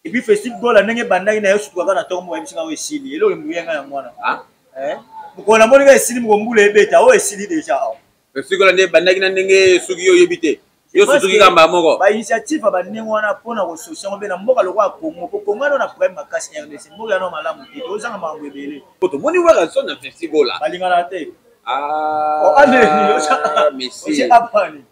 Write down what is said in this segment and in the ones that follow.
Et puis festival gola ndenge bandaki na yo sutuka na tongo mo bisinga esili elo muyenga ya mwana mukona monika esili mukombula ebeta o esili déjà festival gola ndenge bandaki na ndenge suki yo yebite yo sutuki kamba moko ba initiative ba ndenge wana pona ko solution be na mboka lokwa Congo ko Congo na problème makasi ya RDC mboka no malamu te ozanga mambo ebele poto moni waka so na festival gola balingana te ah allez merci apani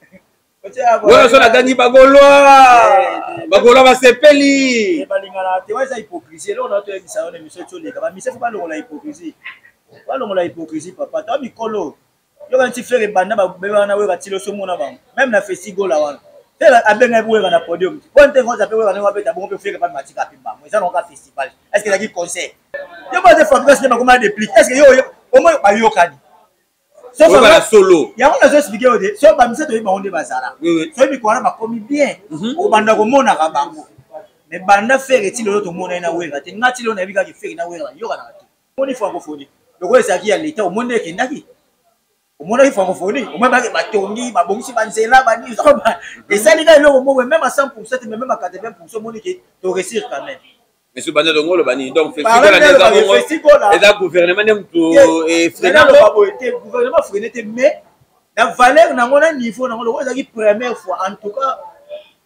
wala so na gangi bagolwa basepeli balingana te waza hypocrisie lo na to ebisa yo na mission toleka ba mission fa longola hypocrisie papa ta mikolo yo kan ti faire banda ba beba na weka tilo so mona bango même na festival la wana tela abenga bu weka na podium bonte ngoza pe weka na wapeta bongo pe faire pas matika pe bango eza no ka festival est-ce que la concert yo ba de fabrication ba comment déplique est-ce que yo au moins ba yo kadi so fa solo ya on a expliqué au dé so ba mise to ba onde bazara so mi ko na ba komi bien o banda ko mona ka bango mais banda faire ti lo to mona na weka te ngati lo na bika ki faire na weka yo kana te moni francophonie loko ezaki ya leta o monde ekendaki au moins il faut francophonie au moins batongi babongisi banzela bani et ça les gars le mot même à 100% mais même à 80% monique to réussir quand même monsieur banda dongo le bani donc festival et da gouvernement nem to et gouvernement freiné mais la valeur na ngona niveau na ngolo ezaki première fois en tout cas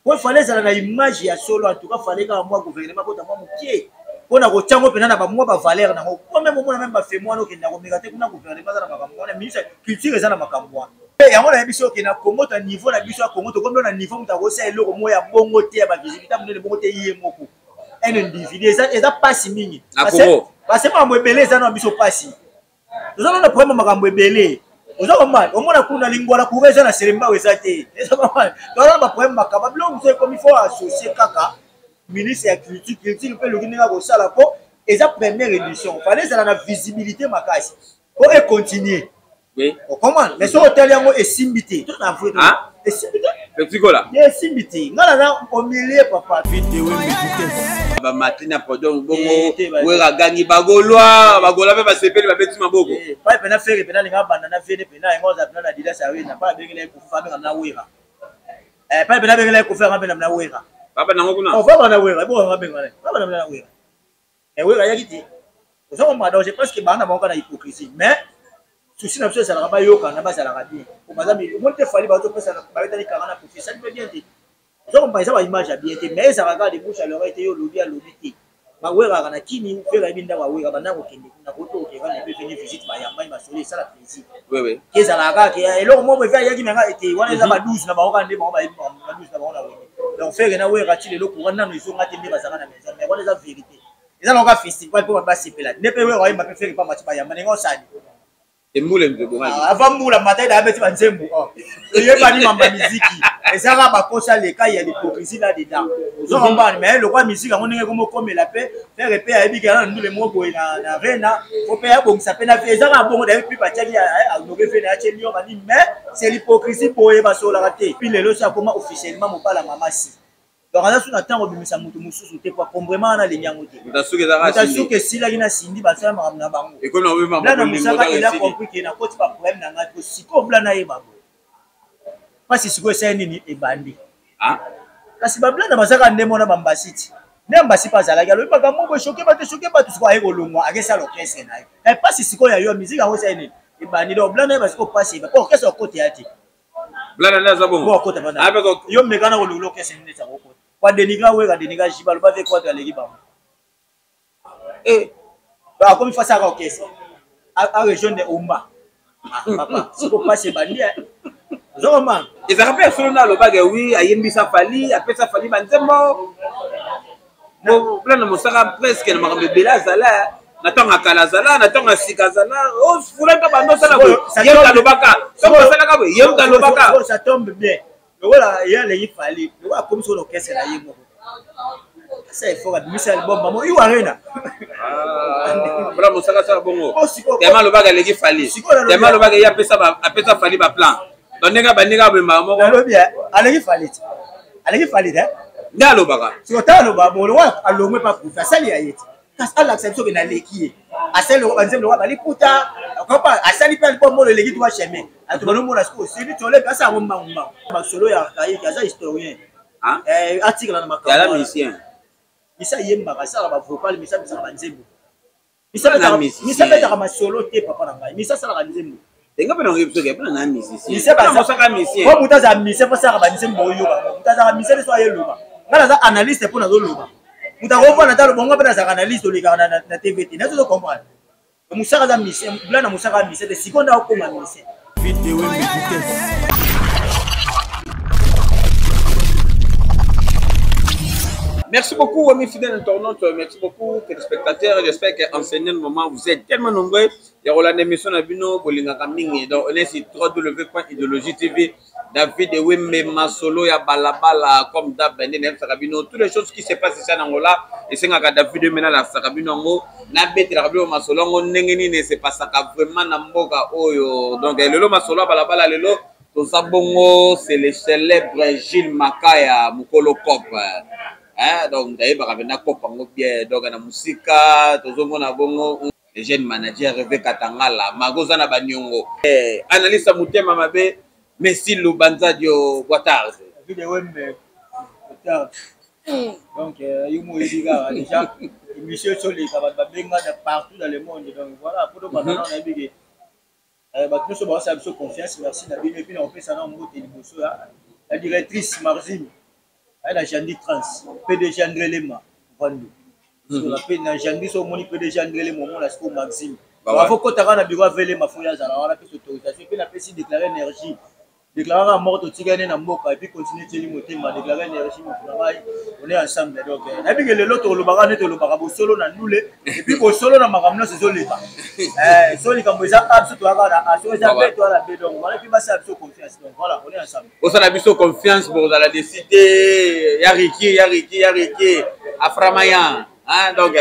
il fallait ça la image ya solo en tout cas fallait que moi gouvernement ko ta moi mukie pona ko chango pena na ba mwa ba valeur na ko même mo na même ba fait moi no ke na ko megate kuna gouvernement za na makambo na ministre culture za na makambo ya ngona ya biso ke na Congo ta niveau na biso ya Congo to kondo na niveau muta ko sa eloko mo ya bongo te ya ba visibilité mo ne bongo te yé moko un individu eza passe mingi parce que mambo ebele za na biso passe nous avons le problème makambo ebele ozo mal o mona kuna lingwala ku reza na selemba weza te eza pas mal donc on a problème makaba blo vous comme il faut associer kaka ministre ya culture pe le kinga ko sala po eza première édition fallait ça la visibilité makasi pour continuer oui on comprend mais so hotel yango esimbité tout na vrai esimbité festival là esimbité ngala na au milieu papa vidéo vitesse ba matina podium bongo wera gangi bagolwa pe basepeli babeti maboko pa pena faire pena linga banda na vene pena ngo za pena na dila sa wena pa bengele ko fa na wera pa pena bengele ko fa na wera papa nango kuna on va bana wera bo nga bengale papa na wera wera yakiti ozo ko mada je pense que bana ba na hypocrisie mais souci na biso ça la ba yoka na ba ça la bien o bazami o monte fali ba to pesa ba betali kangana pour ça peut bien te ozo ko ba image ya bien te mais ça regarde bouche à l'oreille te yo lobi a lobi te ba wera kana kini fera binda ba wera bana ko kende na ko to ke kana pe venir visite ba yamba ba soli ça la plaisir oui keza la ga ke eloko mo be ya ki menga ete wana za ba 12 na ba ka nde ba 12 na ba na wera donc faire na wera ti lelo ko na no iso ngati nde ba za na maison mais wana za vérité eza na ka festival pour ba sepela ne pe wera ba pe faire pas match ba yamba ngo sani embule mzebo avant mbula matai da beti banzembo ye bani mamba muziki ezaka ba kosa le cas ya l'hypocrisie là dedans zo mbani mais le quoi musique ngo ndenge komo komela pe faire pe ya bika na ndule mo boy na rena faut pe ya bongisa pe na fe ezaka bongo da puis batiaki ya no ke fe na cheli yo bani mais c'est l'hypocrisie boye ba so la raté puis lelo ça comment officiellement mo pala mama si donc on a sous attend obimisa mutu mususu te kwa kombrema na lenyango te mutasuke sila kina sindi basala makamna bango et qu'on a vu maman là musaka il a compris que na koti pas problème na ngati siko bla na yeba parce siko c'est nini e bandi kasi babla na basaka ndemo na bambasiti ne mbasi pas ala galo ba gambo choqué ba siko ayi kolongwa akesa lokese na et pas siko ya yo musique a c'est nini e bandi do bla na ba siko passer ba ko kesa côté ati bla na za bongo ko côté bana yo mekana ko lokese nini sa ko kwa denigra wega denigra jibalo ba ve ko to alegi ba bah comme il faut ça orchestre à région de Omba papa si vous passez bandi zoma et ça rappelle solo na lo bague oui ayembi sa fali après ça fali banzembo bon plan de mosaka presque na makambe bela zala na tonga kala zala na tonga sika zala oh fulaka bando sala ko yemka lo baka so sala ka yemka lo baka ça tombe bien voilà il y a les fali voilà comme sur l'orchestre là yemo ça il faut admettre album maman il arena bla mosaka sa bongo tellement lo baga legi fali tellement lo baga ya pesa fali ba plan donc nenga bandinga be mama lo bien alegi fali de nda lo baga si otalo ba bolo wa alongwe pa pour ça li ayeti kasi ala acception na leki asel lo banzem lo ba liputa kopa asali pe po mo le legi toi chemin atu bano mo la sko si ni tole ka sa ngomba ba solo ya kayi kaza historien article na makamba ya la musicien misa yembaka sala ba vocal misa misa ba nzembo misa betaka masolo te papa na ngai misa sala ka nzembo denga pena ngi bisoke pena na musicien misa ba saka musicien ko mutaza misa fa sala ba nzembo yo ba mutaza misa so ayeluba ngala za analyste pona zo loba mutako na talo bonga pena za analyste olika na TVT na zo comprendre musaka za misa blana musaka misa de seconde au koma misa vidéo vitesse. Merci beaucoup, amis fidèles internautes. Merci beaucoup, téléspectateurs. J'espère qu'en ce moment, vous êtes tellement nombreux. Il y aura l'émission de Bino, Bolinga Kaming. Donc, on est sur www.idéologie TV. David Eweme, Masolo, ya Balabala, comme Dabene, Sarabino. Toutes les choses qui se passent ici en Angola. Et c'est que David Eweme, la Sarabino, Nabet, Rabio, Masolo, Nengeni, c'est pas ça vraiment Namboga, Oyo. Donc, le lot Masolo, Balabala, le lot. Tout ça, bongo, c'est le célèbre Gilles Makaya, Mukolo Kop. Donc d'ailleurs baravena kopango bien donc na musika tozomona bongo les jeunes managers reve katangala magoza na banyongo analyste mutema mabe Messi Lubanza dio Guattard vidéo mais donc yumo idiga déjà émission sur les babenga de partout dans le monde donc voilà pour maintenant on a bigé tous ceux qui ont confiance merci David et puis on fait ça dans mot télévision la directrice Marzine elle a Jandi Trans, PDG André Lema, Vandu. Sur la peine n'a Jandi son moni PDG André Lema, mon lasco Maxime. Il faut que tu aies un bureau avec ma fouille à la hora de l'autorisation. Puis la PC déclarer énergie. Déclarer la mort au Tigane Namoka et puis continuer à télémoter, déclarer énergie, mon travail. On est ensemble. Donc, on a vu que l'autre, le baran le barabo solo na nous et puis au solo na maramna c'est solo pas. Solo comme ça, absolument toi à sur ça fait toi la baie donc voilà puis ça absolument confiance. Donc voilà, on est ensemble. Au ça la biso confiance pour la décider Yariki Aframaya. Hein donc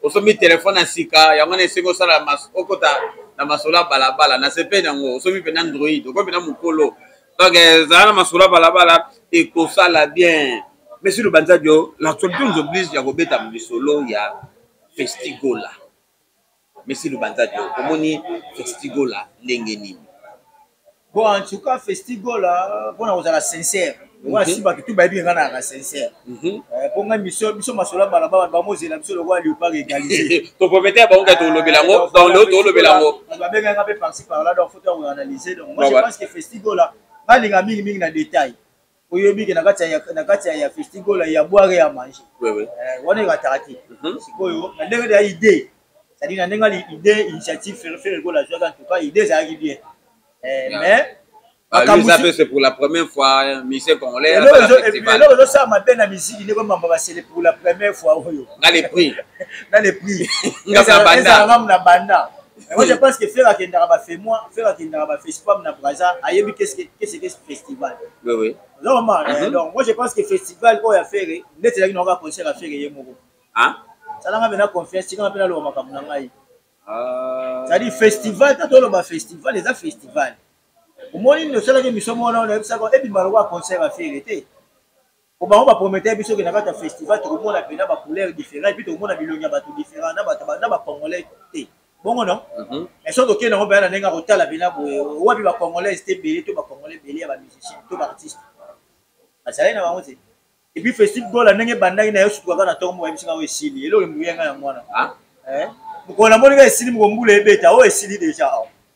au sommet téléphone à Sika, ya ngone singo ça la mas okota na masola balabala na sepe nango au sommet pe Android, ko pe na mukolo. Donc, Zara Masura Balabala et Kosala bien. Monsieur le Banzadio, l'actualité nous oblige à remettre à solo, il y a Festigola. Monsieur le Banzadio, comment on dit Festigola, l'engeni. Bon, en tout cas, Festigola, on a la sincère. Moi, si tout va bien, on a la sincère. Pour moi, Monsieur Masura Balabala, moi, j'ai l'impression de voir le pas égalisé. Ton propriétaire, on va le Belango, dans l'autre, le Belango. On va bien un peu par-ci par-là, donc il faut analyser. Donc, moi, je pense que Festigola, balinga mingi na détail oyebi ke na kati ya festival ya boire ya manger oui wana ikataki sikoyo na ndenge ya idée c'est-à-dire na ndenge idée initiative faire la joie en tout cas idée ça qui bien mais c'est pour la première fois monsieur congolais alors ça matin na musique il est comme c'est pour la première fois dans les prix na banda. Moi je pense que faire un festival na Braza, qu'est-ce que festival. Oui. Normalement, donc moi je pense que festival quoi à faire, net là on va concert à faire yemoko. Hein? Ça là on a confiance, si on appelle le makamuna ngai. Ça dit festival, tant on festival, les festival. Au moins il ne sera que mission moi on a ça et puis malwa concert à faire été. On va promettre biso que na kata festival tout le monde a pena ba couleur différent et puis tout le monde a bilonga ba tout différent na ba congolais té. Bon non mais surtout que on va na nga rotala bina boye wapi ba congolais c'était belé to ba congolais belé ba musicien to ba artiste asala na bango te et puis festival la ndenge bandaki na yo suka na tombo ya bisinga we sili elo le muyenga ya mwana ko na moninga esili ngombula ebeta o esili déjà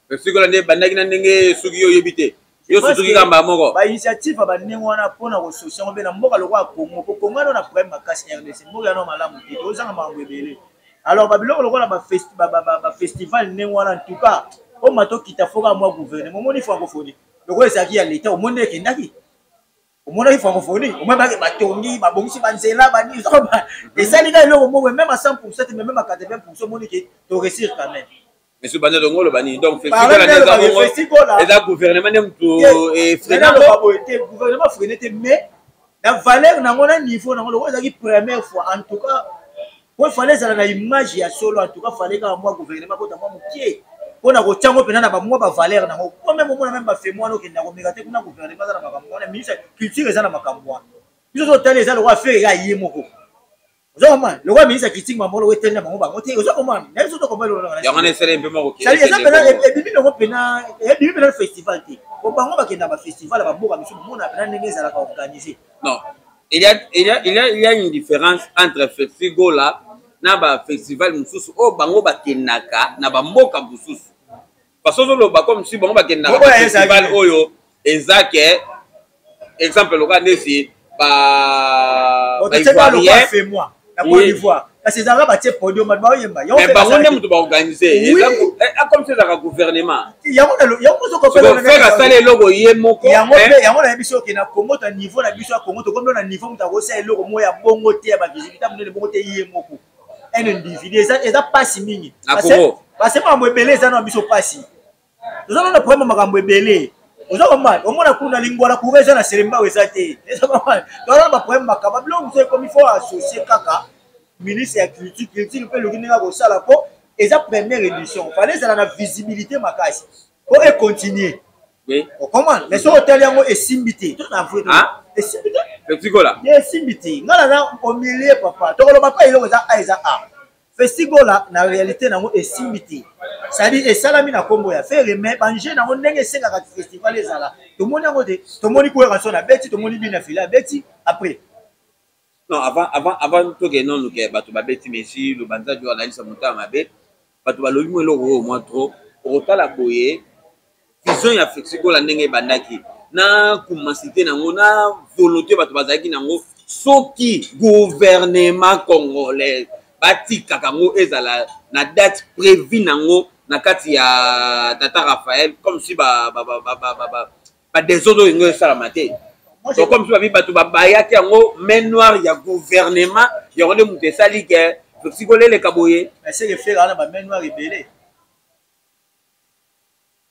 festival la ndenge bandaki na ndenge suki yo yebite yo suki kamba moko ba initiative ba ndenge wana pona ko solution be na mboka lokwa Congo ko Congo na problème makasi ya RDC mboka no malamu te ozanga mambo ebele. Alors, Babylon, on a un festival, en tout cas, on m'a dit qu'il y a un gouvernement, on est francophonie. Le roi est à l'État, au monde est qui au monde est francophonie, au monde est Batongi, Babonsi, Banzela, Bani, et ça, les gars, même à 100%, même à 80%, on est qui réussir quand même. Monsieur Banza Dongo, le Bani, donc, festival, les gouvernement, et le gouvernement freiné, mais la valeur, on a un niveau, on a la première fois, en tout cas. Il fallait que la image ya solo en tout cas fallait que moi gouvernement pour moi mukie pour na kochango pena na ba moi ba valeur na ko même moi même ba fait moi no kenda ko migate kuna gouvernement za na makambo na ministre culture za na makambo biso so tele za le roi faire ya yemoko vraiment le roi ministre critique mambo le tele na bango ba ngote ozo comment na biso to komba lo na ya ngone sele mpe moko ça ça pena et bibi no pena et bibi pena festival ti ko bango ba kenda ba festival ba boka biso mona pena ndenge za la ka organiser non il y a une différence entre festival là na ba festival mususu o bango bakendaka na ba mboka mususu parce que le ba comme si bango bakendaka festival oyo ezake exemple loka nesi ba ivoirien fait moi la Côte d'Ivoire parce que ça va battre podium ba yemba yo mais bango ndem to ba organiser comme c'est la gouvernement yango ko faire ça les logo yemoko yango na biso ke na Congo ta niveau na biso ya Congo to comme na niveau muta ko sa logo moya bongo te ba visibilité munene bongo te yemoko un individu eza pasi mingi parce que mambo ebele eza na biso pasi toza na problème makambo ebele oza komala omona kuna lingwala courage eza na selemba eza te eza komala toza na problème makaba biloko mosusu ekomi faut associer kaka ministre ya culture mpe loki ndenge kosala po eza première édition fale ezala na visibilité makasi po econtinue okomana mais soki otali yango esimbi te esimbi te esimbi te ngana na omilie papa tokoloba mpa eloko eza a eza a festigola na réalité nango esimbi te c'est-à-dire esalami na nkombo ya fere mais bange nango ndenge esengaka festival ezala tomoni yango te tomoni koyeka so na beti tomoni bina fila beti après non avant toke nonu ke bato babeti mesi lo banza jo analisa motama mabe bato balobi mo eloko oyo mwa trop okotala boye vision ya festigola ndenge ebandaki na kumasite nango na volonté bato bazalaki nango soki gouvernement congolais batikaka ngo ezala na date prévue nango na kati ya Tata Raphaël comme si ba désordre ngo esalama te donc comme si babi bato babayaki yango main noire ya gouvernement yango nde moto esali ke festival eleka boye c'est que faire na ba main noire ebele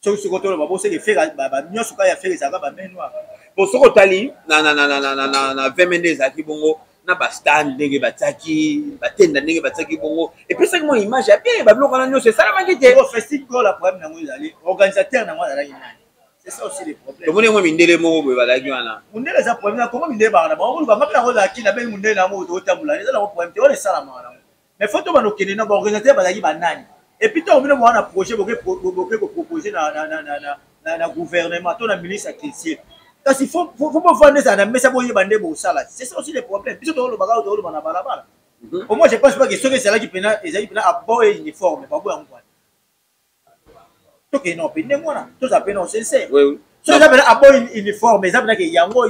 soki kotolo babo c'est que faire ba nyonso ka ya faire ezaka ba main noire bon soko tali na 20 minutes ezaki bongo na ba stand ndenge bataki batenda ndenge bataki bongo et puis ça moi image ya bien ba biloko na nyonso esala mangite au festival la problème nango ezali organisateur nango azalaki nani c'est ça aussi le problème tomoni mo mindele moko boye balaki wana mindele za problème na comment mindele ba na ba ngolu ba ngapela ko za kina be mindele na mo to tambula eza na problème te on esala mala mais faut to ba no kene na ba organisateur bazalaki ba nani et puis to bino mwana projet boke proposer na gouvernement to na ministre Christian parce qu'il faut vendre ça na mesa boye bande bo sala c'est ça aussi le problème biso to lo baka to lo bana balabala au moins je pense pas que ce que c'est là qui pena ezali pena aboye uniforme pas boya ngwa to ke no pende ngwana to za pena sincère oui so ça pena aboye uniforme ça pena ke yango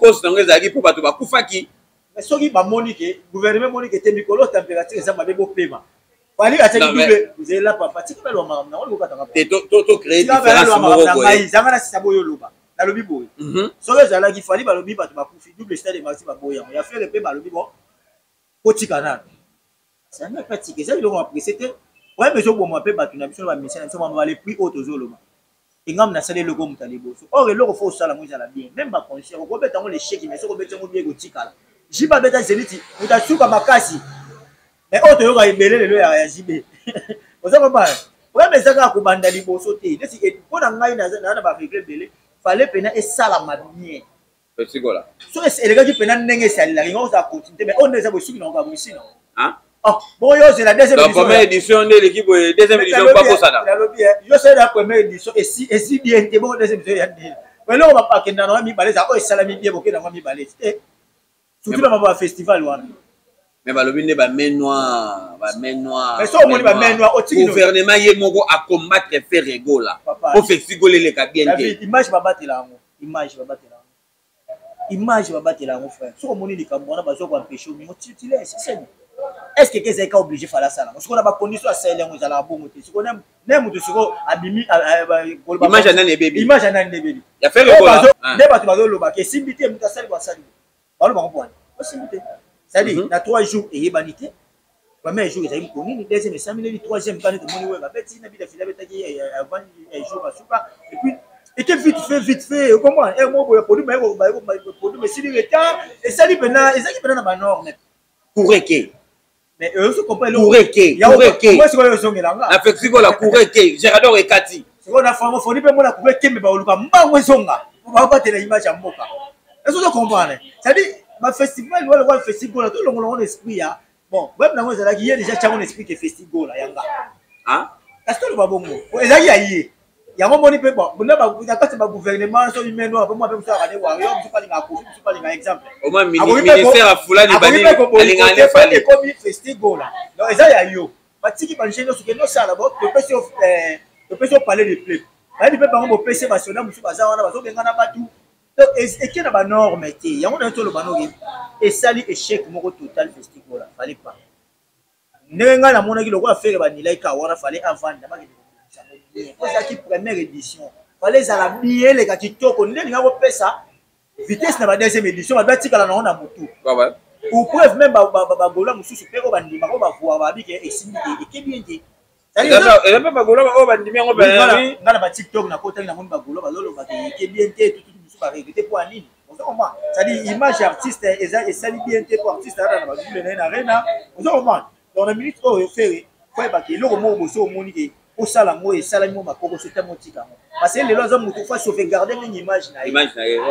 cause nango ezali po bato bakufaki mais soki ba monique gouvernement monique te mikolo température ça mabe bo pema fali ataki double vous avez là papa tikela lo mama na lo katanga to créer différence moko boye zanga na sisa boyo loba balobi boye soki ezalaki fali balobi bato bakufi double stade de maxi baboya ya fere mpe balobi bon kotika nano sanga pratique eza biloko apprécié te oye bezo bomwa mpe bato na biso na bamisia na biso mama bale prix oyo tozoloba engam nasala eloko moto aliboso or eloko fo osala ngo ezala bien même baconscient okobeta yango lecheki mais soki obeti yango bien kotikala jibe abeta zeniti moto asuka makasi mais oyo toyoka ebele lelo ya jibe oza kobana problème ezaka ya kobanda liboso te neti mpo na ngai na baregle ebele fallait pena esalama bien festigola so elekaki pena ndenge esalelaki ngo oza continue mais on eza bosuki nango kabwisi no ah bon yo c'est la deuxième édition première édition de l'équipe deuxième édition pas pour ça yo c'est la première édition et si bien te bon deuxième édition ya ndele mais là on va pas kenda na mi baleza o esalami bien boke na mi baleza surtout na ba festival wana mais balobi nde ba main noire mais so omoni ba main noire otiki gouvernement ye moko a combattre faire regola pour festival eleka bien te image babatela yango image babatela yango frère so omoni likambo wana bazo ko empêcher mingo titile c'est est-ce que qu'est-ce qu'il est obligé de faire ça parce qu'on a pas condition à ça les la bonne côté si on aime n'aime tout ce qu'on abimi image nani baby ya faire regola ne ba to bazo loba ke simbité muta sali ba sali balo ba ko simbité c'est-à-dire na 3 jours et humanité premier jour ils ont connu deuxième samedi troisième quand tout le monde ouais ba beti na bi la fila betaki avant jour ba suka et puis et que vite fait comment un mot pour produit mais si le retard et ça dit maintenant et ça qui maintenant na norme coureke mais eux se comprennent coureke moi c'est quoi le son là la festival la coureke Gérard et Kati c'est qu'on a francophonie mais moi la coureke mais ba oluka mbango zonga ba ba tele image ya mboka est-ce que tu comprends ça dit ma festival wala kwa festival to longo esprit ya bon web na ngozala ki ye déjà chango esprit que festival la yanga hein est-ce que le babongo ezaki ya ye yango moni pe bon bunda ba kati ba gouvernement so imeno apo mo pe so akane wario so pas linga kofi so pas linga exemple au moins ministère a fulani bani alingane fali comme festival là donc ça ya yo batiki banjeno so keno sala bo to pe so parler de play ba di pe bango bo pese ba sona musu baza wana bazo bengana batu donc et na ba norme te yango na to lo banoki et sali échec moko total festival là fallait pas nenga na mona ki lokola faire ba nilai ka wana fallait avant na ba qui première édition fallait ça la bien les kitoko ndenge ngako pesa vitesse na ba deuxième édition ba tika na na motu ouais ou preuve même ba gola mususu pe ko bandima ko ba voir ba bi ke esimi ke bien te ça et même ba gola ko bandima ko ba ngana ba TikTok na kota na moni ba gola ba lolo ba ke bien te tout mususu ba regretter pour anini on sait comment ça dit image artiste et ça dit bien te pour artiste na ba dule na arena on sait comment dans la minute au faire faut ba ke loko mo boso moni ke au salamo et salamo makoko c'était mon tika parce que les gens ont toutefois sauvegarder une image na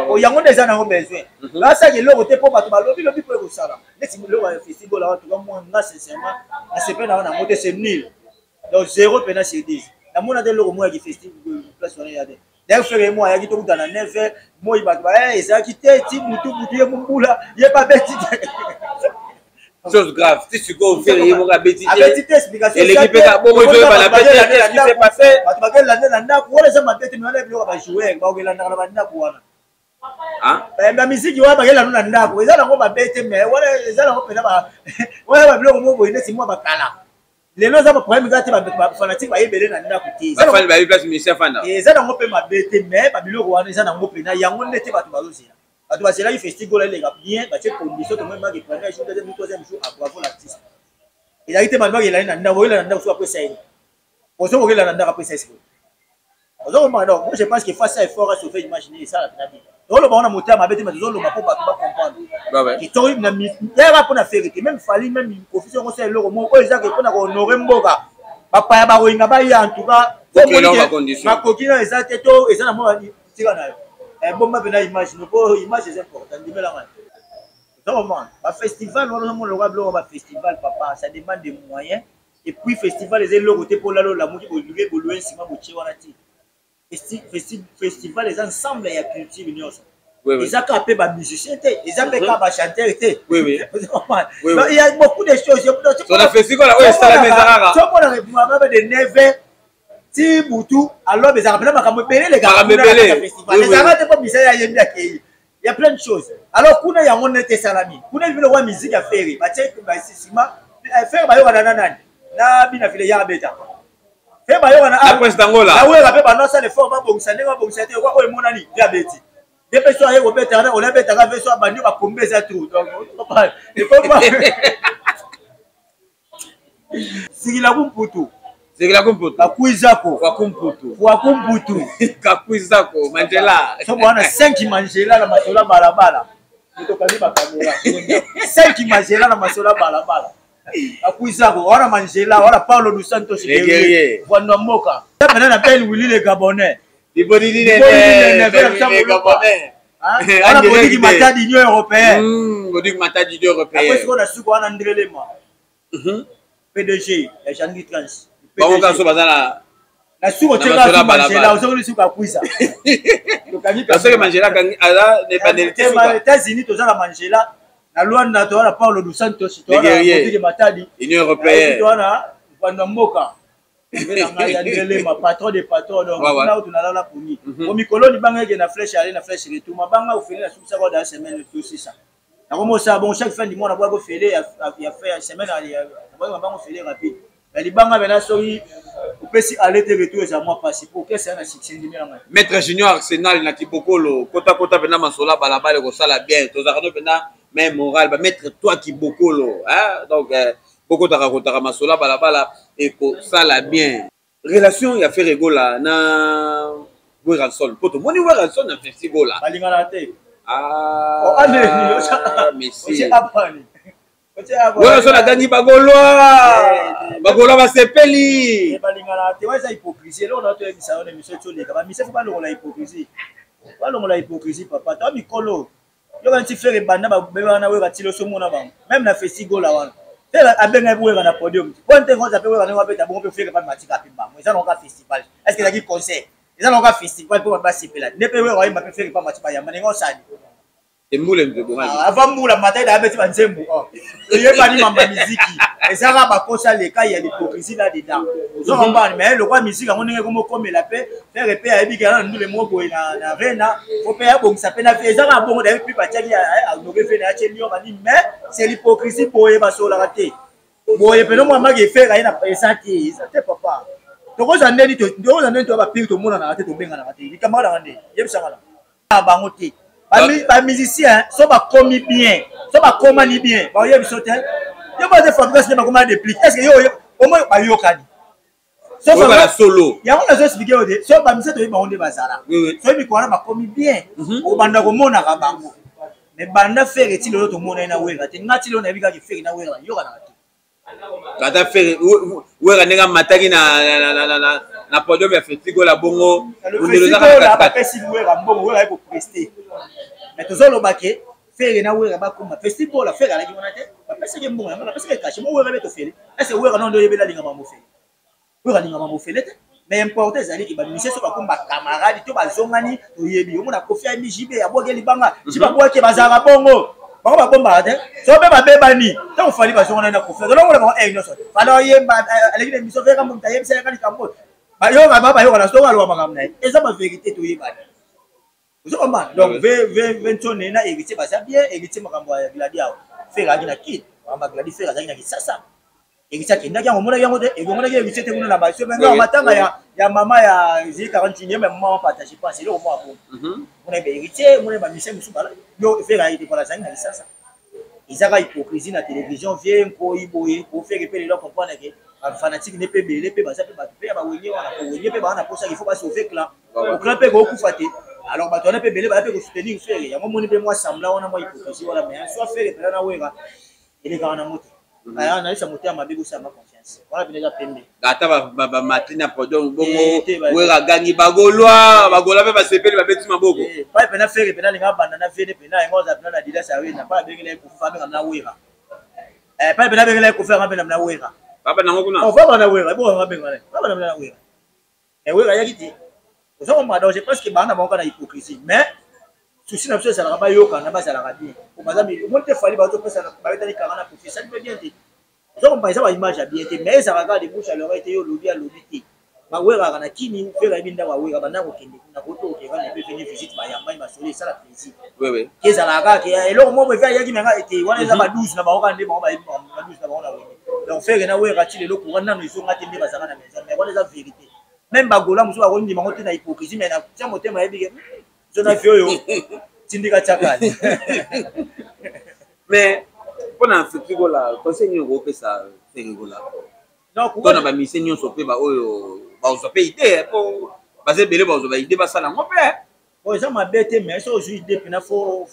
o yango des ana besoin là ça que loko te pour bato balobi lobi pour au sala neti loko festival là tout comme moi nga sincèrement à ce peine na monter c'est nul donc 0 pena sur 10 na mona de loko moi qui festival place on y a d'ailleurs frère moi ya ki to dans 9 moi il ba ça qui te ti mutu ye mumbula ye pas bête chose grave si tu go faire il va bêtiser explication et l'équipe est bon moi je vais la bêtiser qu'est-ce qui s'est passé tu vas gagner la ndako wala ça mabete mais wala bilo ba jouer ba ogela ndako na ndako wana hein ba musique wa ba gela na ndako eza na ko mabete mais wala eza na ko pena ba wala ba bilo mo boyine si moi ba kala lelo za ba problème gati ba fanatique ba yebele na ndako ti ba fali ba yi place ministère fanda eza na ko pe mabete mais ba bilo wana eza na ko pena yango ndete ba to ba lozela tu vas là il festival les gars bien bah c'est condition que même qui première jour deuxième troisième jour à bravo l'artiste il a été maintenant il a une ndako il a ndako après ça on se voit il a ndako après ça donc moi je pense qu'il faut ça effort à sauver imaginer ça la bien donc le bon on a monté à ma bête mais donc le mako ba comprendre bah ouais qui tori na il y a pour na faire que même fallait même une confusion on sait le mot oh ça que pour na honorer mboka papa ya ba winga ba ya en tout cas ma coquine ça teto et ça na moi tira na bon ma bena image no po image c'est important ndimela ngani vraiment ba festival on le roi blanc ba festival papa ça demande des moyens et puis festival les le côté pour la muki bolugé bolué sima bochi wana ti festival les ensemble ya culture union ils a capé ba musicien te ils a fait ba chanteur te oui il y a beaucoup de choses sur la festival là ouais ça la mezarara so pour la de 9 ti butu alors les arabes makambo belé les gars festival les arabes pas misaya yembi akei il y a plein de choses alors kuna ya ngone te salami kuna vile wa musique ya faire ba check ba sima faire ba yo na nani na bina vile ya beta faire ba yo na après d'Angola na we ba no ça les formes ba bongisa ndenge ba bongisa te kwa o monani ya beti des personnes ayo beta na o la beta ka verso abandi ba kombe za tout donc il faut pas sigila kumputu Zegela kumputu. Kakuizako. Kwa kumputu. Kwa kumputu. Kakuizako. Mandela. So bwana 5 Mandela na masola balabala. Mtokani ba kamera. 5 Mandela na masola balabala. Kakuizako. Wana Mandela, wana Paulo dos Santos Guerrier. Bwana Moka. Maintenant na peine Willy le Gabonais. Ibodidi le Gabonais. Wana Bodiki Matadi Union Européenne. Bodiki Matadi Union Européenne. Après ce qu'on a su wana Ndrelema. PDG ya Jangi Trans. Bon quand so bazala na suko tshela Mandela uzokuli suka kuisa parce que Mandela quand ala ne panelité suka États-Unis tozala Mandela na Luanda toana Paulo dos Santos toana Bodiki Matadi Union Européenne toana Bwana Mboka ya Ndelema patron de patron donc na tunalala puni au mikoloni banga na flèche aller na flèche retour mabanga ofeli na subisa kwa dans semaine tout ça na comme ça bon chaque fin du mois na bois go fele ya faire semaine aller bois mabanga ofeli rapide les banques maintenant sont au PC aller te retour et à moi passer pour que ça na 600 000 Maître Junior Arsenal na Kibokolo kota pena masola balabala ko sala bien to zakano pena même moral ba mettre toi Kibokolo hein donc beaucoup ta raconter masola balabala et ko sala bien relation ya fait rigola na Weranson poto moni Weranson na festival là balingana te ah oh allez merci apani ouais so na gagné bagoloa basepeli balingana te ouais ça hypocrisie là on a tout ça on est monsieur Tsoleka ba monsieur faut pas longola hypocrisie pas longola hypocrisie papa ta mikolo yo quand tu fais banda ba bana we batilo so mona ba même na festival là wana tela abenga buwe na podium quand tu vas appeler on va beta bon peut faire pas matika pimba moi ça non ka festival est-ce que il y a qui concert eza na festival pour ba sepela ne pe we wa mba pe faire pas match ba yamba ningo sani embule mzebo avant mbula matai da beti banzembu ye ba ni mamba musique eza ka ba kosa le ka ya l'hypocrisie là dedans zo mba mais le quoi musique on ngeke comme comme la paix faire paix ya bika na ndule moko na rena faut paix ya bongisa pe na eza ka bongo da puis ba tchali a noke fe na tcheli yo mani mais c'est l'hypocrisie boye ba so la raté boye pe no mama ke faire na pesati ça te papa toko zandeni to ba pire to mona na raté to benga na raté likamala ngande yebisanga na bango te ba musicien so ba komi bien so ba komani bien ba yebiso te yo ba de fabrication ba komana déplique est-ce que yo au moins ba yokani so ba solo ya on a expliqué au dé so ba musicien to ba onde bazala so bi ko na ba komi bien o banda ko mona ka bango mais banda faire ti lo to mona na wera te ngati lo na bika ki faire na wera yo kana te kata faire wera nenga mataki na podium ya festival la bongo la ba pesi wera mbongo wera ko prester mais tozolo baké faire na wera ba kuma festival la faire la ki mona te ba pesi ke mbongo na pesi ke cash mo wera be to faire est-ce wera non do yebela linga ba mo faire wera linga ba mo faire te mais important ezali ki ba mission so ba kumba camarade to ba zongani to yebi yo mona kofi ami jibe ya bogeli banga jiba boke bazara bongo ba ba bomba te so be ba bebani to fali ba zongana na kofi donc wala ba no so fala yemba aleki de mission fera mo ta yebisa ka ni kambo ba yo na so ba lo ba ngamna eza ba vérité to yebani donc V20 na héritier basa bien héritier makambo ya Gladia fera na kid ba Gladia fera na kisasa héritier kenda yango mona yango te ego mona héritier te kuna na ba so benga matanga ya mama ya 41e maman partage pas c'est le mo abo mona be héritier mona ba mission musu bala yo fera ite pour la zanga kisasa izaka hypocrisie na télévision vient ko iboye ko faire pe les comprendre que un fanatique ne peut belé pe basa pe ba pe ba wenye wana ko wenye pe ba na posa il faut pas sauver clan au clan pe ko kufate alors bato na pe belé ba pe ko soutenir faire ya mo moni pe moi sembla wana moi hypocrisie wala mais soit faire pe na wera ele ka na moto aya na isa moto ya mabe ko sa ma confiance wala pe déjà pembe gata ba matina podium bongo wera gangi bagolwa pe ba sepeli ba beti maboko pa pe na faire pe na linga banda na vene pe na ngoza pe na dida sa wena pa bengele ko fa me na wera pa pe na bengele ko fa me na wera papa nango kuna on va bana wera bo on va bengale pa na wera wera ya kiti ozo ko ma donc je pense que bana bango na hypocrisie mais souci na biso ezalaka bayoka na bazalaka bien omazami omoni te fali bazopesa bayetali kanga na profit ça peut bien te ozokompa eza baimage ya bien te mais ezalaka de bouche à l'oreille te yo olobi alobi te baweraka na kini fera yebi ndako awera banda kokende kuna kotookeka na pe feni visite bayambani basoli esala plaisir ezalaka kaka eloko moko efe ayaki menga ete wana eza badouze na bango kaka nde bango badouze na bango na wene donc fere na wera ti lelo courant nano ezonga te nde bazalaka na maison mais wana eza vérité même bagola mosusu bakondi bango te na hypocrisie mais na tia motema yebi ke zona vie oyo tindika tiakani mais mpona festigola conseil nini okopesa ferigola tona bamise nyonso mpe baoyo bazwa mpe ide po baza ebele bazwa baide basala yango mpe eza mabe te mais so ozwi ide mpena fo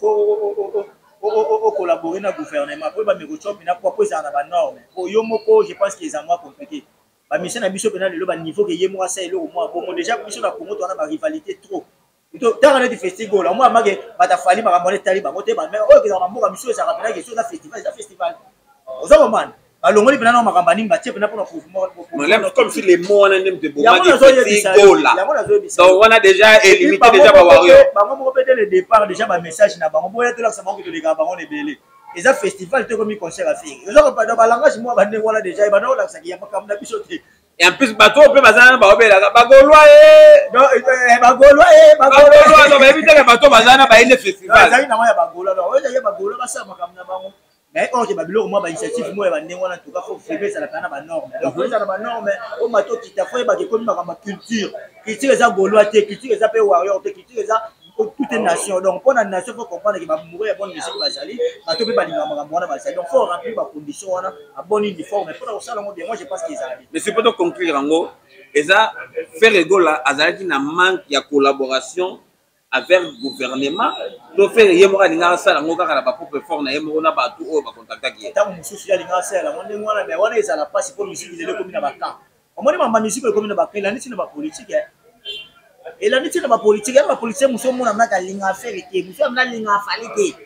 ocollabore na gouvernement po bamikotia mpena po ezala na banorme po yo moko je pense que eza mwa compliqué bamise na biso mpena lelo baniveau ke ye moko asala eloko mwa bongo déjà biso na congo towana barivalité trop tanga neti festival omoi amake batafali makambo wana etali bango te bame oyo kezaka na mboka miso ezalaka mpena kesio eza festival eza festival oza komana balongoli mpena na makambo aningi batie mpena mpona comme si les mots wana nde mte bomaki festigola donc wana déjà élimité déjà bawario bango moko mpe dès le départ déjà bamessage na bango boya tolakisa bango ketolekaka bango na ebele eza festival te komi concert afiri oza balangage mwa bandenge wana déjà ebanda olakisaki ya makambo na biso te et en plus bato pe bazana baobelaka bagolwa donc bayebi teke bato bazana baende festival ezali nango ya bagolwa donc oyo ezali bagolwa basala makambo na bango mais oyo babiloko mwa bainitiative moya bandenge wana tuka fo vraimen ezala mpena na banorme donc oyo eza na banorme oyo mato kita fo yebaka ekomi makambo ya culture culture eza golwa te culture eza mpe warrior te culture eza toute nation donc mpona nation faut comprendre que bamoureux ya bonne musique bazali bato mpe balingaka makambo wana bazali donc faut remplir bacondition wana aboni uniforme mpona kosala yango bien moi je pense que ezala bien mais c'est poto conclure yango eza Ferregola azalaki na manque ya collaboration avec gouvernement to faire ye moko alingaka asala yango kaka na bapropre fort na ye moko na bato oyo bakontaktaki ye ntango mosusu ye alingaka asala yango ndenge wana mais wana ezala mpasi mpo misiki lelo ekomi na bakamp omoni mama misiki ekomi na bakamp elandi ntina bapolitike elandi ntina bapolitike ya bapolitike mosu omona mnaka alinga affaire te mosu amina alinga afali te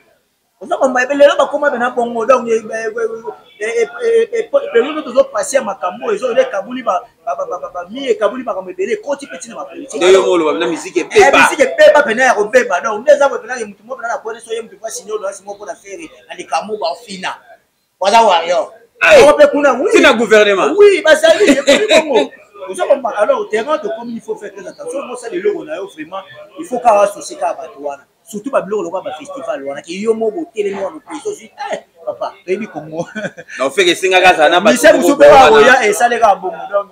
ozakomba lelo bakoma pena bongo donc période tozopasi ya makambo ezo ekabuli mi ekabuli makambo ebele ekoti mpe ntina mapolitique ndeyo moloba na misike ebeba pena ya kobeba donc nde eza boye penake motu mo pena na pone so ye motu pasini oyo asi moko na fere alikamu bafina waza wayo mpe kuna tina gouvernement oui bazali ekomi bongo alors terrain tokomi il faut faire très attention mosala eloko na yo vraiment il faut kaka associer kaka bato wana surtout babiloko lokola bafestival wana ke yo moko otelemi wana opeso zi papa toyebi kongo ofeke esengaka azala na mise mosusu mpe wakoya esaleka bongo donc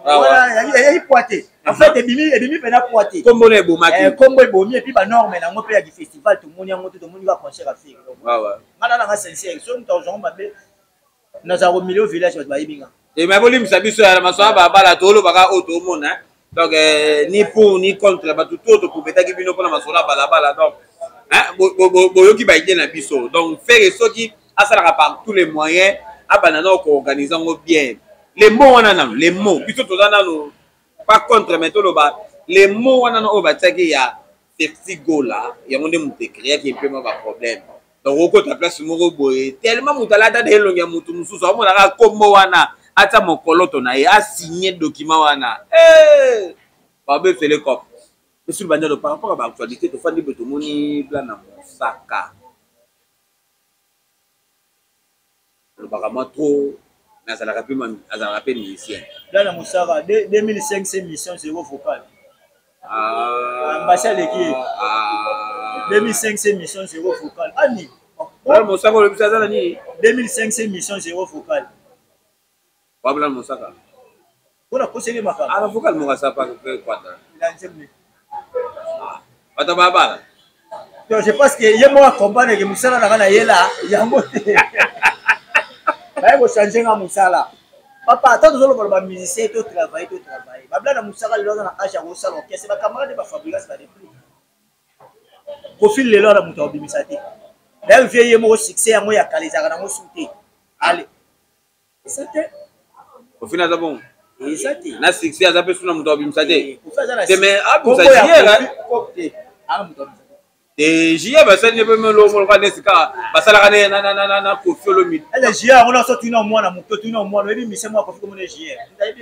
eyei poite en fait ebimi mpena poite kombo na ebomaki kombo ebomi epuis banorme nango mpe ya difestival tomoni yango te tomoni kaka concert afiri nga nanga sincere so moto azongo mabe nazala komilio village bato bayebi nga mais bolimisa biso ya masoa babala tolobaka oyo tomona donc ni pour ni contre bato to tokopetaki bino mpona masola balabala donc boyoki baide na biso donc faire soki asalaka par tous les moyens abana na koorganize yango bien les mots wana nano les mots biso toza nano pas contre mais toloba les mots wana oyo batiaki ya festigola yango nde moto ekreaki mpema baproblème donc okota place moko boye tellement moto alata de elongi ya motu mosusu amonaka kombo wana ata mokoloto na ye asigne document wana babefele cop monsieur le bandelo par rapport à l'actualité tofandi boye tomoni Blana Mosaka lobaka mwa trop mais azalaka mpe musicien Blana Mosaka 2005 mission zéro vocal ambassade aleki 2005 mission zéro vocal ani Blana Mosaka olobisa aza na nini 2005 mission zéro vocal wa Blana Mosaka mpona koseli makambo ala vocal moko asapa kwata lanzemne bato babala donc je pense que ye moko acomprendre ke mosala nanga na ye la yango te baye kochange nga mosala papa ata tozoloba bamusicien totravaille Blana Mosaka lelo aza na age ya kosala orchestre bacamarade bafabrikasi badepli profil lelo ana moto abimisa te d'ailleurs vie ye moko succès yango ya kala ezalaka nango su te ale eza te ofina aza bon eza te na succès aza mpe suna moto abimisa te mais abimisa jie basali mpe melomoloka nesika basalaka na kofi olomi ele jie yango nyonso tuna omwana moto tuna omwana oyebi mise moko akofi komona jie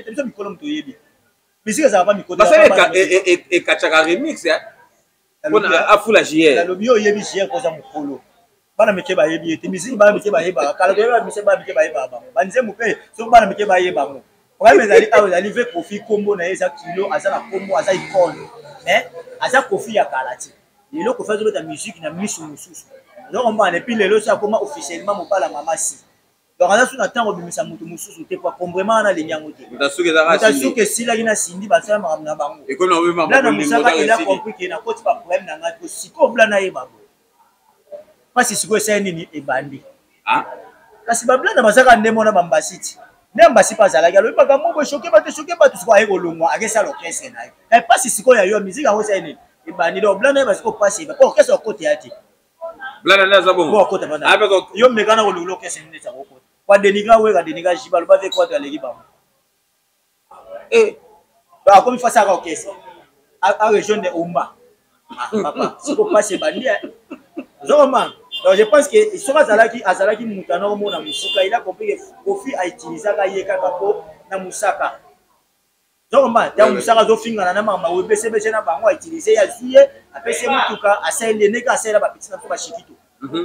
biso mikolo moto oyebi misike ezalaka pa mikolo basali ekatchaka remix mpona afula jie nalobi oyebi jie koza mokolo bana mike bayebi ete misiki bana mike bayebaka kala toyeba mise bana mike bayebaka bango banzembo mpe soki bana mike bayebango problème ezali awa ezali ve kofi kombo na ye eza kilo aza na kombo aza icone mais aza kofi ya kala te lelo kofi azobeta musique na misu mosusu ozokombana epuis lelo so akoma officiellement mobala mamasi donc aza so na ntango obimisa moto mosusu te po kombrema wana alingi yango te mutasuki esilaki na sindi basala makambo na bango Blana Mosaka ela compris ke na koti baproblème na ngai po sikoyo Blana yeba boye mpasi sikoyo esali nini ebandi kasi bablana bazalaka nde mona bambasi ti nde mbasi mpe azalaki alobi makambo boye shoke bato sikoyo aye kolongwa akesala orchestre na ye mpasi sikoyo ya yo miziki yango esali nini ebandi donc Blana yeba sikoyo mpasi eba po orchestre okota ya te Blana nde aza bongo okota yo mekana kolongola orchestre nini eza kokota kwa denigra weka denigra jiba aloba ve kwatre aleki bango akomi fasi aka orchestre a région de Omba papa sikoyo mpasi ebandi ozokoma donc je pense que soki azalaki moto anakomona mosika il a compris que kofi autilisaka ye kaka mpo na mosaka ozokoma ntango mosaka azofingana na makambo ebesebese na bango autilize ye azwi ye apesi ye motuka asaeli ndenge asalela bapeti na mpo bashikito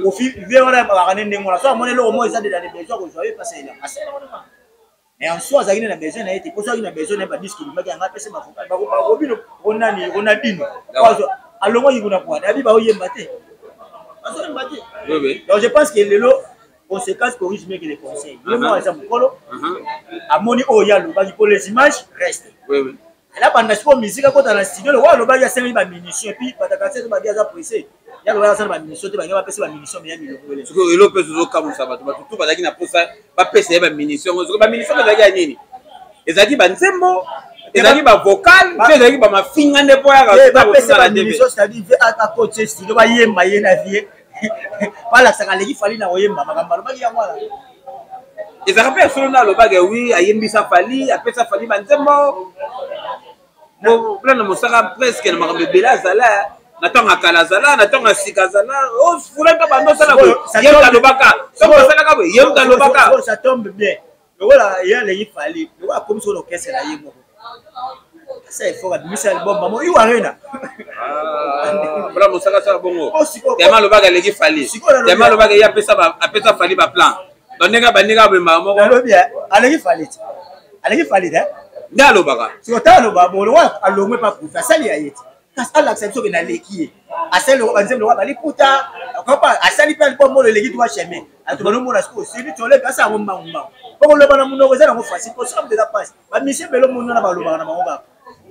kofi vie wana bakaka nde ndenge wana so amoni eloko moko eza de na besoin kozwa ye pasaela asaela wana mais en soi azalaki na besoin na ye te mpo soki na besoin na ye badiske limaki yango apesi mavocal bakobino ronani ronadino alongwaki kuna kwana yabi baoyemba te donc je pense que lelo conséquence corrige mieux que les conseils ye moko aza mokolo amoni oyo alobaki po les images reste alabanda sikoyo musike akota na studio lokola alobaki asengi bamunition epuis batakase badi aza pressé yalobaki asala bamunition te bange bapesa bamunition meya milongwele soki elo mpe tozokamwisa bato batutu bazalaki na mposa bapesa ye bamunition soki bamunition ezalaki ya nini ezalaki banzembo ezalaki bavocal mpe ezalaki bamafinga nde mpo yakabapesa bamunition c'est-à-dire akotie studio bayemba ye na vie balakisaka aleki fali na koyemba makambo alobaki yango wana ezalaka mpe solo nde alobaki wi ayembisa fali apesa fali banzembo Blana Mosaka presque na makambo ebele azala na ntango akala azala na ntango asika azala fulaka bando osala boye ye moto alobaka soki osalaka boye ye moto alobaka ça tombe bien lokola ye aleki fali lokola akomi soko na orchestre na ye moko Ça il faut admettre album maman il arena bla mosaka sa bongo tellement le baga legi fali tellement le baga ya pesa fali ba plan donc nga bandinga be mama na lobi alegi fali hein nda lo baga si otalo ba bolo wa alongwe pa kufa sali ya yeti kasi alakisa biso ke na leki asali lo banzembe wa baliputa akapa asali pe album mo le legi toi chemin atubano mo na sko si ni tole kasa ngo manguma poko lo bana munoko za ngo fasi ko sam de la passe ba mission belo munona ba lo bana mango ba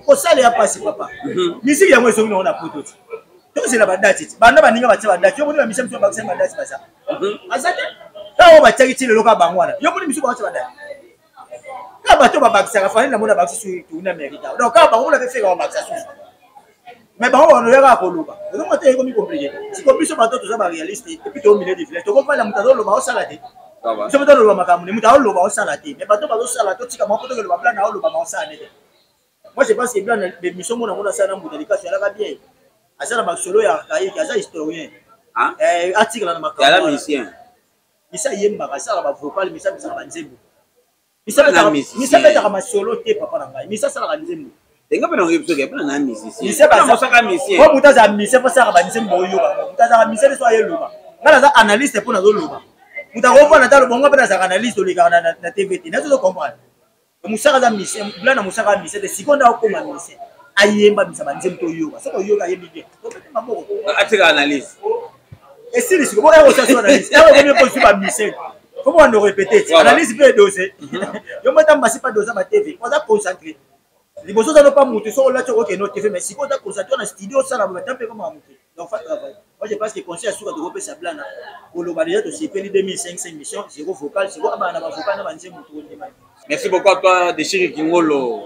ko sali ya passe papa misiki yango eso ngona poto ti to c'est la bandati banda baninga batse bandati yo moni ba mission ba kse bandati basa azate tawo ba tagi ti le loka bangwana yo moni mission ba batse bandati ka bato ba bakisa ka fani na mona bakisi su tu na merita donc ka bango na fe ka ba bakisa su mais bango on yaka ko luka donc mo te ko mi compliqué si ko biso bato to za ba réaliste et puis to milieu de village to ko fa la mutado lo ba o sala te so bato lo ba makamu ni mutado lo ba o sala te mais bato ba o sala to tika mo poto ke lo ba plan na lo ba ma o sala te moi je pense que bien les missions mon on a ça na mutadika sur la bien asala ba solo ya kaye kaza historien article na makamu ya la mission isa yemba ka sala ba vocal misa bisa ba nzembo misa beta kama solo te papa na ngai misa sala ka nzembo denga pena ngebiso ke pena na musicien ba mosaka musicien ko mutaza musicien fasa ka nzembo yo ba mutaza ka musicien so ayeluba ngala za analyste pour na zo loba mutako fana talo bonga pena za analyste olika na TVT na zo comprendre musaka za musicien blana musaka musicien de sikonda okoma musicien ayemba misa ba nzembo yo ba soko yo ka yembi bien to pete maboko atika analyse et si les ko ero sa analyse ero ko mi ko suba musicien comment on répéter analyse peut doser yo mata mbasi pas doser ba TV on a concentré les besoins ne pas monter sur là tu vois que notre TV mais si on a concentré dans studio ça là on va taper comme monter donc faut travailler moi je pense que conseil à sur de repérer sa plan pour le balayer aussi peli 2005 missions zéro vocal zéro abana ba vocal na banze mutu on demande. Merci beaucoup à toi Déchiré Kingolo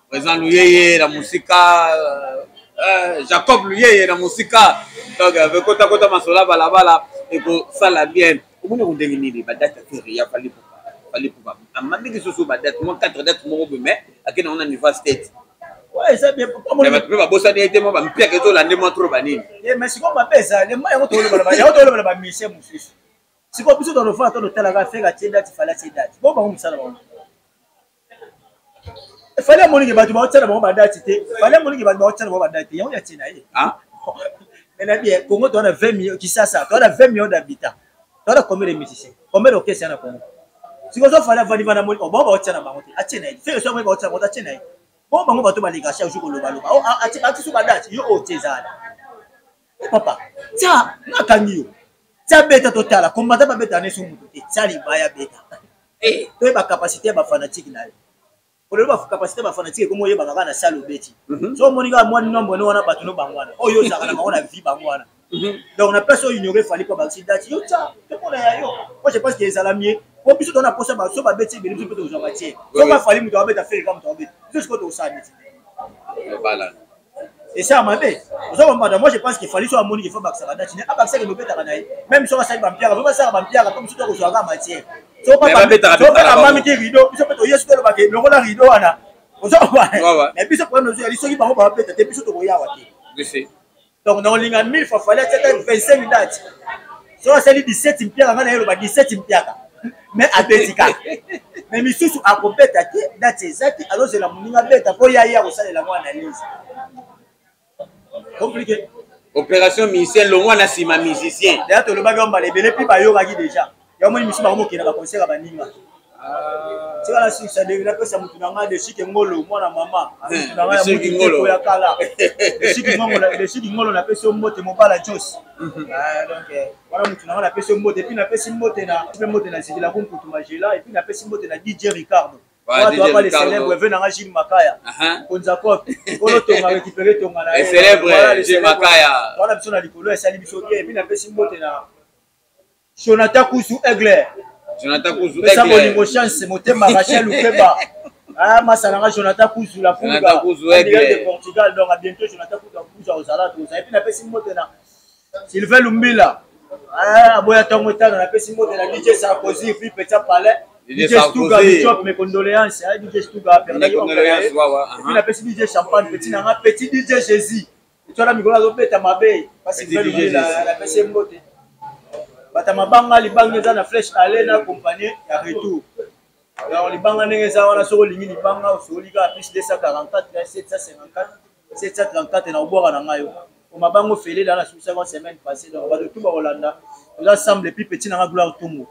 présent Luyeye la musique Jacob Luyeye la musique donc avec kota masola balabala et ko sala bien omone ko ndenge nini ba date feria fali pour amami ki soso ba date mo 4 dates mo be mais akena on a niveau state ouais ça bien pas mo ba bossa ni été mo ba mpia ke to la ndemo trop banini mais si ko ba pesa le mai ko to le ba mission mususu si ko biso dans le fond to tala ka faire ka date fala date bon ba mo sala ba fallait monique ba tu ba tsala ba date te fallait monique ba tsala ba date ya tina ye ah mais bien Congo tu as 20 millions qui ça tu as 20 millions d'habitants tu as combien de musiciens combien d'orchestres na Congo si ko so fallait valider na monique bon ba tsala ba ngote atina ye fait so mo ba tsala atina ye bon ba ngo ba to ba lika sha ujuko lo ba ati su ba date yo o tezala papa tia na kanyo tia beta totala combattre ba beta ne so mutu te tsali ba ya beta to ba capacité ba fanatique na ye pour le ba capacité ba fanatique comme oye ba na salle obeti so moninga moi nombre no wana batu no bangwana oyo za kana ngona vie bangwana donc na personne ignorer fallait pas ba date yo tia te mona ya yo moi je pense que les alamiers ko biso dona posa ba so ba beti bi biso to ba tie so ba fallait mutu ba beta faire comme to beti juste ko to sa beti voilà et ça m'a fait moi je pense qu'il fallait soit monique il faut ba ça date ni aba ça que no beta kana même so ba sa ba mpiaka ba sa ba mpiaka comme so to ko so ga matière so papa so mami ti rideau biso peto yesu to ba ke longo la rideau ana ozo ba mais biso pour nous ali soki bango ba beta te biso to ko yawa te je sais donc dans linga 1000 fois fallait être 25 dates so ça dit 17 mpiaka ngana yelo ba 17 mpiaka mais à betika mais misusu a compéta te date exacte alors c'est la moninga beta po ya ko ça la mo analyse compliqué opération musicien longo na sima musicien d'ailleurs to le baga mbale belé puis ba yo ga déjà ya mo misusu ba mo kina ba concert ba ninga c'est là si ça devient que ça mutu nanga de chique ngolo mwana mama nanga ya mutu ngolo ya kala de chique ngolo na peso mote mo bala jos donc voilà mutu nanga na peso mote puis na peso mote na zikila ko mutu majela et puis na peso mote na DJ Ricardo tu vas pas les célèbres venant à Gilles Makaya Konzakop kolo tonga récupérer tonga na célèbre Gilles Makaya voilà biso na likolo ya sali biso et puis na peso mote na Jonathan Kusu Egler Jonathan Kuzu ça mon chance motema Rachel Ukeba ah masalanga Jonathan Kuzu la Pulga de Portugal donc à bientôt Jonathan Kuzu au Zala tout ça et puis na pesi motena Sylvain Lumbila ah boya tongo tana na pesi motena DJ Sarkozy puis petit palais DJ Stuga Bishop mes condoléances DJ Stuga mes condoléances et puis na pesi DJ Champagne petit nanga petit DJ Jésus tu as mikola zo beta mabe parce que Sylvain Lumbila na pesi motena bata mabanga libanga za na flèche aller na compagnie ya retour alors libanga ndenge eza wana soki olingi libanga osolika plus 244 754 734 na obwaka na ngai omabango fele dans la semaine passée donc bato tout bakolanda toza semble plus petit na nga Gloire Tungu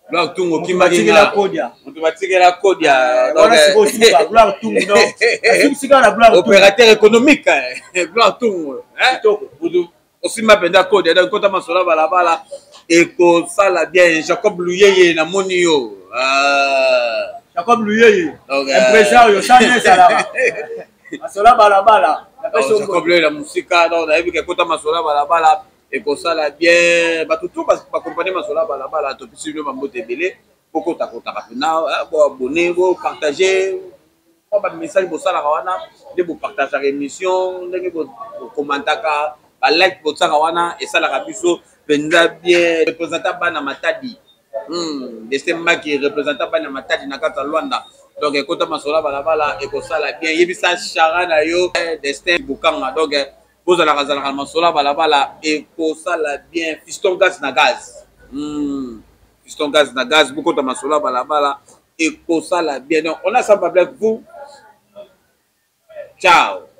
Gloire Tungu kimatikela kodia automatikela kodia donc sika Gloire Tungu donc sika na Gloire Tungu opérateur économique Gloire Tungu osimba penda kodia donc kota masola balabala ekosala bien Jacob Luyeye na moni yo Jacob Luyeye impresario sana sala masola balabala Jacob Luyeye la musika donc nayebi ke kota masola balabala ekosala bien bato tout bakompagnie masola balabala topesi bino bambote ebele po kotakotaka mpena boabone bopartage bamisali bosalaka wana nde bopartageaka émission ndenge bokomantaka balike botsaka wana esalaka biso mpenza bien représentant bana matadi Destin Maki représentant bana matadi na kati ya Luanda donc ekota masola balabala ekosala bien yebisa chara na yo Destin Bukanga donc bozalaka zalaka masola balabala ekosala bien fiston gaz na gaz fiston gaz na gaz bokota masola balabala ekosala bien donc on a ça avec vous ciao.